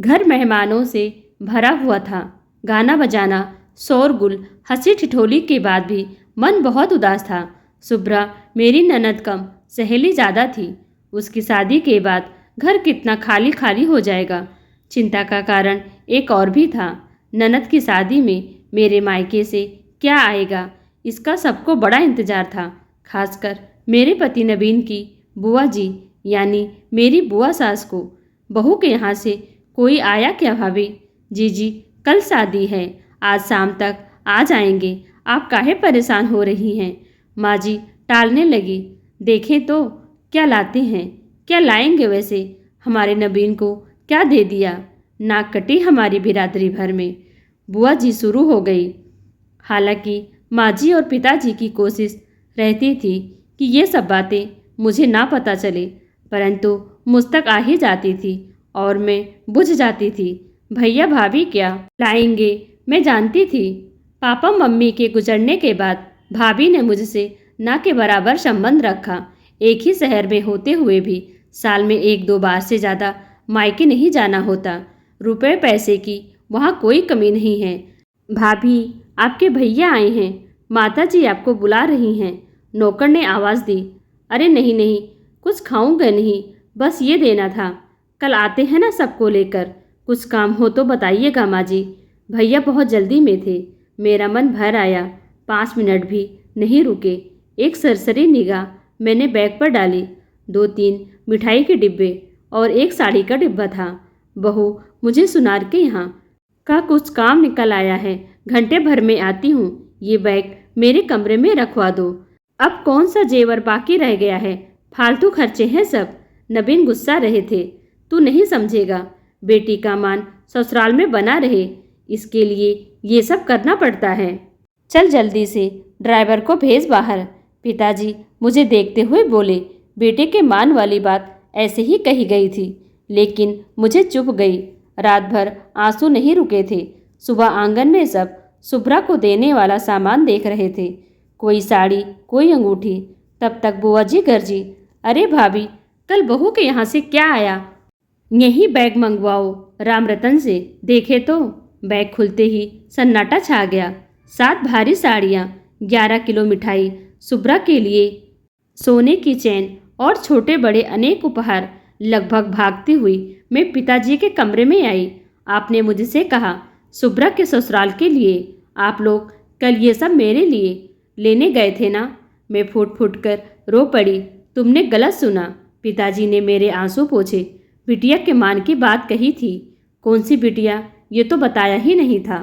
घर मेहमानों से भरा हुआ था। गाना बजाना, शोरगुल, हंसी ठिठोली के बाद भी मन बहुत उदास था। शुभ्रा मेरी ननद कम, सहेली ज़्यादा थी। उसकी शादी के बाद घर कितना खाली खाली हो जाएगा। चिंता का कारण एक और भी था। ननद की शादी में मेरे मायके से क्या आएगा, इसका सबको बड़ा इंतज़ार था। खासकर मेरे पति नवीन की बुआ जी, यानी मेरी बुआ सास को। बहू के यहाँ से कोई आया क्या भाभी? जी कल शादी है, आज शाम तक आ जाएंगे। आप काहे परेशान हो रही हैं? माँ जी टालने लगी। देखें तो क्या लाते हैं, क्या लाएंगे वैसे? हमारे नवीन को क्या दे दिया? नाक कटी हमारी बिरादरी भर में। बुआ जी शुरू हो गई। हालांकि माँ जी और पिताजी की कोशिश रहती थी कि ये सब बातें मुझे ना पता चले, परंतु मुझ तक आ ही जाती थी और मैं बुझ जाती थी। भैया भाभी क्या लाएंगे मैं जानती थी। पापा मम्मी के गुजरने के बाद भाभी ने मुझसे ना के बराबर संबंध रखा। एक ही शहर में होते हुए भी साल में 1-2 बार से ज़्यादा मायके नहीं जाना होता। रुपए पैसे की वहाँ कोई कमी नहीं है। भाभी आपके भैया आए हैं, माता जी आपको बुला रही हैं। नौकर ने आवाज़ दी। अरे नहीं नहीं, कुछ खाऊंगा नहीं, बस ये देना था। कल आते हैं ना सबको लेकर। कुछ काम हो तो बताइएगा माँ जी। भैया बहुत जल्दी में थे। मेरा मन भर आया। 5 मिनट भी नहीं रुके। एक सरसरी निगाह मैंने बैग पर डाली। 2-3 मिठाई के डिब्बे और एक साड़ी का डिब्बा था। बहू मुझे सुनार के यहाँ का कुछ काम निकल आया है, घंटे भर में आती हूँ। ये बैग मेरे कमरे में रखवा दो। अब कौन सा जेवर बाकी रह गया है? फालतू खर्चे हैं सब। नवीन गुस्सा रहे थे। तू नहीं समझेगा, बेटी का मान ससुराल में बना रहे, इसके लिए ये सब करना पड़ता है। चल जल्दी से ड्राइवर को भेज बाहर। पिताजी मुझे देखते हुए बोले। बेटे के मान वाली बात ऐसे ही कही गई थी, लेकिन मुझे चुप गई। रात भर आंसू नहीं रुके थे। सुबह आंगन में सब शुभ्रा को देने वाला सामान देख रहे थे। कोई साड़ी, कोई अंगूठी। तब तक बुआ जी गरजी। अरे भाभी, कल बहू के यहाँ से क्या आया? यही बैग मंगवाओ राम रतन से। देखे तो बैग खुलते ही सन्नाटा छा गया। 7 भारी साड़ियाँ, 11 किलो मिठाई, शुभ्रा के लिए सोने की चैन और छोटे बड़े अनेक उपहार। लगभग भागती हुई मैं पिताजी के कमरे में आई। आपने मुझसे कहा शुभ्रा के ससुराल के लिए। आप लोग कल ये सब मेरे लिए लेने गए थे ना? मैं फूट फूट कर रो पड़ी। तुमने गलत सुना। पिताजी ने मेरे आंसू पोंछे। बिटिया के मान की बात कही थी। कौन सी बिटिया, ये तो बताया ही नहीं था।